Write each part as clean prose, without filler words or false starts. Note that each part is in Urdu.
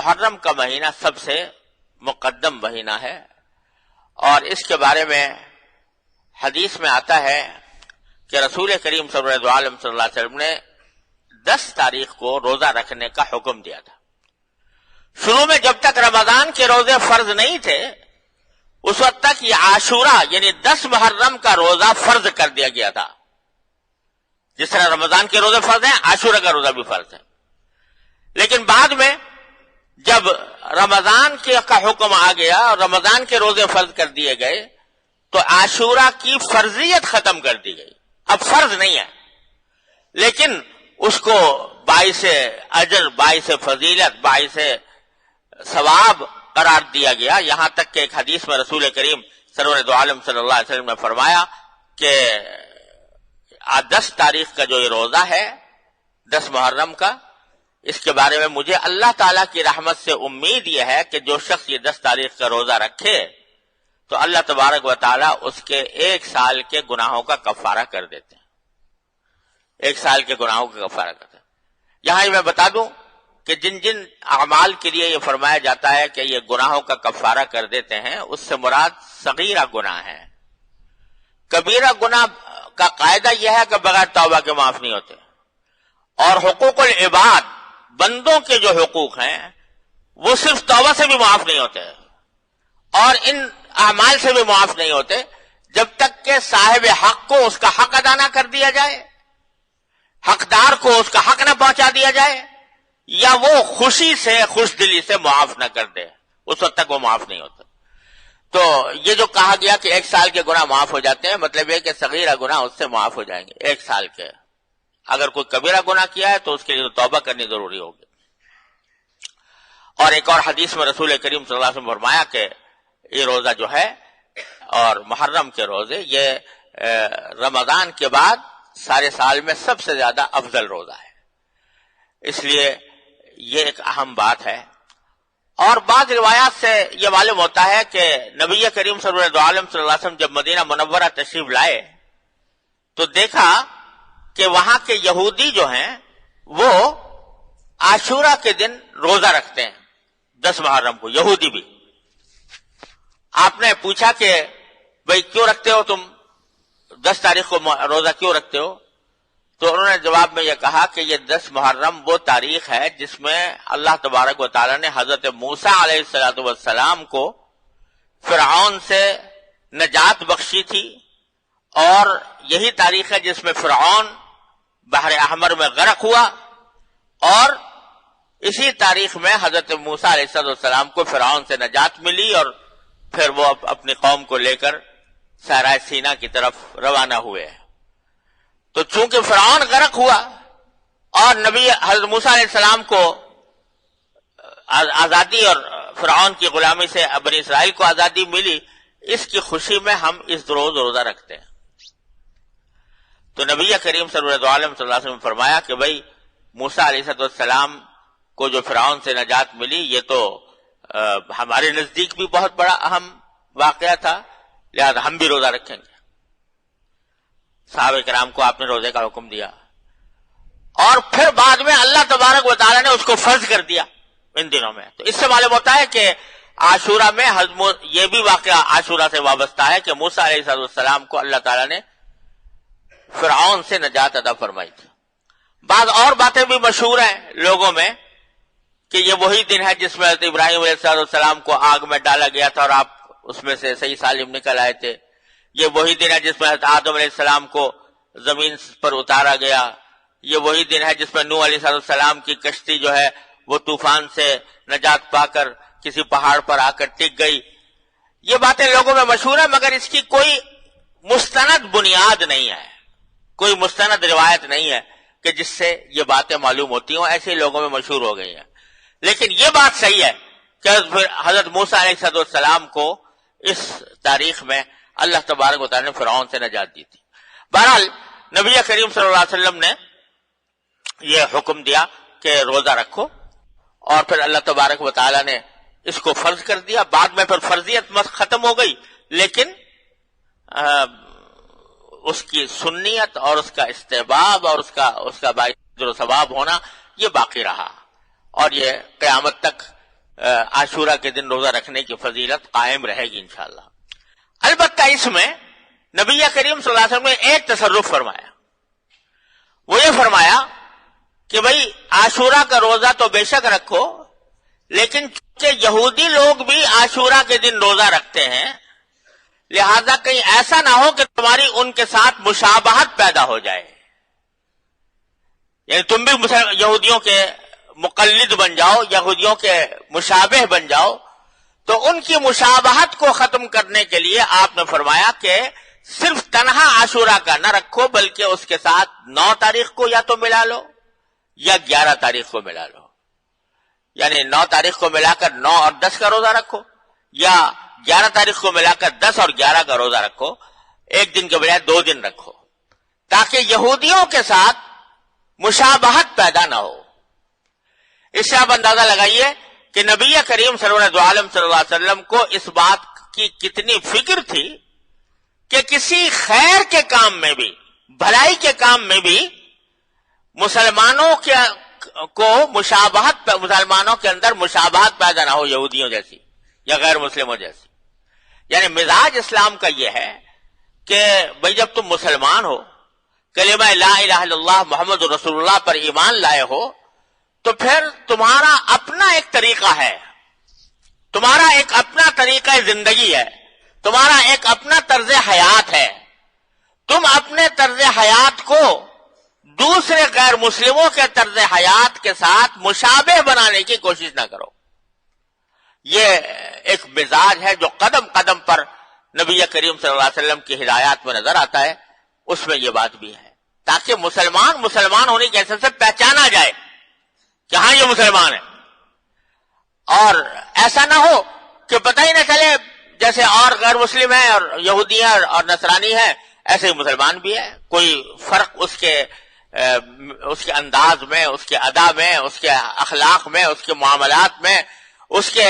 محرم کا مہینہ سب سے مقدم مہینہ ہے، اور اس کے بارے میں حدیث میں آتا ہے کہ رسول کریم صلی اللہ علیہ وسلم نے 10 تاریخ کو روزہ رکھنے کا حکم دیا تھا۔ شروع میں جب تک رمضان کے روزے فرض نہیں تھے اس وقت تک یہ عاشورہ یعنی 10 محرم کا روزہ فرض کر دیا گیا تھا۔ جس طرح رمضان کے روزے فرض ہیں، عاشورہ کا روزہ بھی فرض ہے۔ لیکن بعد میں جب رمضان کا حکم آ گیا اور رمضان کے روزے فرض کر دیے گئے تو عاشورہ کی فرضیت ختم کر دی گئی، اب فرض نہیں ہے، لیکن اس کو باعث اجر، باعث فضیلت، باعث ثواب قرار دیا گیا، یہاں تک کہ ایک حدیث میں رسول کریم سرور دو عالم صلی اللہ علیہ وسلم نے فرمایا کہ 10 تاریخ کا جو یہ روزہ ہے 10 محرم کا، اس کے بارے میں مجھے اللہ تعالیٰ کی رحمت سے امید یہ ہے کہ جو شخص یہ 10 تاریخ کا روزہ رکھے تو اللہ تبارک و تعالیٰ اس کے 1 سال کے گناہوں کا کفارہ کر دیتے ہیں، 1 سال کے گناہوں کا کفارہ کرتے ہیں۔ یہاں میں بتا دوں کہ جن جن اعمال کے لیے یہ فرمایا جاتا ہے کہ یہ گناہوں کا کفارہ کر دیتے ہیں، اس سے مراد صغیرہ گناہ ہے۔ کبیرہ گناہ کا قاعدہ یہ ہے کہ بغیر توبہ کے معاف نہیں ہوتے، اور حقوق العباد، بندوں کے جو حقوق ہیں وہ صرف توبہ سے بھی معاف نہیں ہوتے، اور ان اعمال سے بھی معاف نہیں ہوتے جب تک کہ صاحب حق کو اس کا حق ادا نہ کر دیا جائے، حقدار کو اس کا حق نہ پہنچا دیا جائے، یا وہ خوشی سے، خوش دلی سے معاف نہ کر دے، اس وقت تک وہ معاف نہیں ہوتا۔ تو یہ جو کہا گیا کہ 1 سال کے گناہ معاف ہو جاتے ہیں، مطلب یہ کہ صغیرہ گناہ اس سے معاف ہو جائیں گے 1 سال کے۔ اگر کوئی کبیرہ گناہ کیا ہے تو اس کے لیے توبہ کرنی ضروری ہوگی۔ اور ایک اور حدیث میں رسول کریم صلی اللہ علیہ وسلم فرمایا کہ یہ روزہ جو ہے اور محرم کے روزے یہ رمضان کے بعد سارے سال میں سب سے زیادہ افضل روزہ ہے، اس لیے یہ ایک اہم بات ہے۔ اور بعض روایات سے یہ معلوم ہوتا ہے کہ نبی کریم صلی اللہ علیہ وسلم جب مدینہ منورہ تشریف لائے تو دیکھا کہ وہاں کے یہودی جو ہیں وہ عاشورہ کے دن روزہ رکھتے ہیں، 10 محرم کو، یہودی بھی۔ آپ نے پوچھا کہ بھئی کیوں رکھتے ہو تم 10 تاریخ کو روزہ کیوں رکھتے ہو؟ تو انہوں نے جواب میں یہ کہا کہ یہ 10 محرم وہ تاریخ ہے جس میں اللہ تبارک و تعالیٰ نے حضرت موسیٰ علیہ السلام کو فرعون سے نجات بخشی تھی، اور یہی تاریخ ہے جس میں فرعون بحر احمر میں غرق ہوا، اور اسی تاریخ میں حضرت موسیٰ علیہ السلام کو فرعون سے نجات ملی، اور پھر وہ اپنی قوم کو لے کر صحرائے سینا کی طرف روانہ ہوئے۔ تو چونکہ فرعون غرق ہوا اور نبی حضرت موسیٰ علیہ السلام کو آزادی اور فرعون کی غلامی سے بنی اسرائیل کو آزادی ملی، اس کی خوشی میں ہم اس روز روزہ رکھتے ہیں۔ تو نبی کریم صلی اللہ علیہ وسلم نے فرمایا کہ بھئی موسیٰ علیہ السلام کو جو فرعون سے نجات ملی یہ تو ہمارے نزدیک بھی بہت بڑا اہم واقعہ تھا، لہذا ہم بھی روزہ رکھیں گے۔ صحابہ کرام کو آپ نے روزے کا حکم دیا، اور پھر بعد میں اللہ تبارک و تعالیٰ نے اس کو فرض کر دیا ان دنوں میں۔ تو اس سے معلوم ہوتا ہے کہ عاشورہ میں یہ بھی واقعہ عاشورہ سے وابستہ ہے کہ موسیٰ علیہ السلام کو اللہ تعالیٰ نے فرعون سے نجات عطا فرمائی تھی۔ بعض اور باتیں بھی مشہور ہیں لوگوں میں کہ یہ وہی دن ہے جس میں حضرت ابراہیم علیہ السلام کو آگ میں ڈالا گیا تھا اور آپ اس میں سے صحیح سالم نکل آئے تھے، یہ وہی دن ہے جس میں حضرت آدم علیہ السلام کو زمین پر اتارا گیا، یہ وہی دن ہے جس میں نوح علیہ السلام کی کشتی جو ہے وہ طوفان سے نجات پا کر کسی پہاڑ پر آ کر ٹک گئی۔ یہ باتیں لوگوں میں مشہور ہیں، مگر اس کی کوئی مستند بنیاد نہیں ہے، کوئی مستند روایت نہیں ہے کہ جس سے یہ باتیں معلوم ہوتی ہوں، ایسے لوگوں میں مشہور ہو گئی ہیں۔ لیکن یہ بات صحیح ہے کہ حضرت موسیٰ علیہ السلام کو اس تاریخ میں اللہ تبارک و تعالیٰ نے فرعون سے نجات دی تھی۔ بہرحال نبی کریم صلی اللہ علیہ وسلم نے یہ حکم دیا کہ روزہ رکھو، اور پھر اللہ تبارک و تعالیٰ نے اس کو فرض کر دیا۔ بعد میں پھر فرضیت ختم ہو گئی، لیکن اس کی سنیت اور اس کا استحباب اور اس کا باعث ثواب ہونا یہ باقی رہا، اور یہ قیامت تک عاشورہ کے دن روزہ رکھنے کی فضیلت قائم رہے گی انشاءاللہ۔ البتہ اس میں نبی کریم صلی اللہ علیہ وسلم نے ایک تصرف فرمایا، وہ یہ فرمایا کہ بھئی عاشورہ کا روزہ تو بے شک رکھو، لیکن چونکہ یہودی لوگ بھی عاشورہ کے دن روزہ رکھتے ہیں، لہذا کہیں ایسا نہ ہو کہ تمہاری ان کے ساتھ مشابہت پیدا ہو جائے، یعنی تم بھی یہودیوں کے مقلد بن جاؤ، یہودیوں کے مشابہ بن جاؤ۔ تو ان کی مشابہت کو ختم کرنے کے لیے آپ نے فرمایا کہ صرف تنہا عاشورہ کا نہ رکھو، بلکہ اس کے ساتھ 9 تاریخ کو یا تو ملا لو یا 11 تاریخ کو ملا لو، یعنی 9 تاریخ کو ملا کر 9 اور 10 کا روزہ رکھو، یا 11 تاریخ کو ملا کر 10 اور 11 کا روزہ رکھو، ایک دن کے بجائے 2 دن رکھو، تاکہ یہودیوں کے ساتھ مشابہت پیدا نہ ہو۔ اس سے آپ اندازہ لگائیے کہ نبی کریم صلی اللہ علیہ وسلم کو اس بات کی کتنی فکر تھی کہ کسی خیر کے کام میں بھی، بھلائی کے کام میں بھی مسلمانوں کو مسلمانوں کے اندر مشابہت پیدا نہ ہو یہودیوں جیسی یا غیر مسلموں جیسی۔ یعنی مزاج اسلام کا یہ ہے کہ بھئی جب تم مسلمان ہو، کلمہ لا الہ الا اللہ محمد رسول اللہ پر ایمان لائے ہو، تو پھر تمہارا اپنا ایک طریقہ ہے، تمہارا ایک اپنا طریقہ زندگی ہے، تمہارا ایک اپنا طرز حیات ہے۔ تم اپنے طرز حیات کو دوسرے غیر مسلموں کے طرز حیات کے ساتھ مشابہ بنانے کی کوشش نہ کرو۔ یہ ایک مزاج ہے جو قدم قدم پر نبی کریم صلی اللہ علیہ وسلم کی ہدایات میں نظر آتا ہے، اس میں یہ بات بھی ہے، تاکہ مسلمان ہونے کی حیثیت سے پہچانا جائے کہ ہاں یہ مسلمان ہے، اور ایسا نہ ہو کہ پتہ ہی نہ چلے جیسے اور غیر مسلم ہیں اور یہودی ہیں اور نصرانی ہیں، ایسے ہی مسلمان بھی ہے، کوئی فرق اس کے انداز میں، اس کے ادا میں، اس کے اخلاق میں، اس کے معاملات میں، اس کے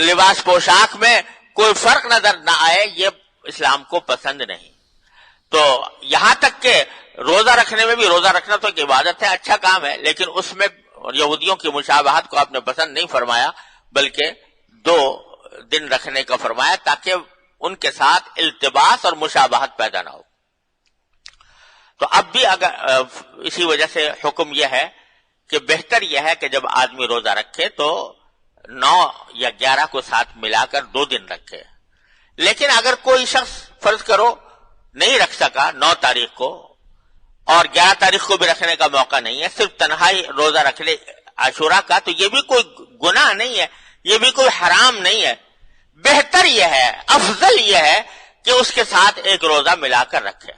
لباس پوشاک میں کوئی فرق نظر نہ آئے، یہ اسلام کو پسند نہیں۔ تو یہاں تک کہ روزہ رکھنے میں بھی، روزہ رکھنا تو ایک عبادت ہے، اچھا کام ہے، لیکن اس میں یہودیوں کی مشابہت کو آپ نے پسند نہیں فرمایا، بلکہ 2 دن رکھنے کا فرمایا تاکہ ان کے ساتھ التباس اور مشابہت پیدا نہ ہو۔ تو اب بھی اگر اسی وجہ سے حکم یہ ہے کہ بہتر یہ ہے کہ جب آدمی روزہ رکھے تو 9 یا 11 کو ساتھ ملا کر 2 دن رکھے، لیکن اگر کوئی شخص فرض کرو نہیں رکھ سکا 9 تاریخ کو اور 11 تاریخ کو بھی رکھنے کا موقع نہیں ہے، صرف تنہائی روزہ رکھ لے عاشورہ کا، تو یہ بھی کوئی گناہ نہیں ہے، یہ بھی کوئی حرام نہیں ہے۔ بہتر یہ ہے، افضل یہ ہے کہ اس کے ساتھ ایک روزہ ملا کر رکھے۔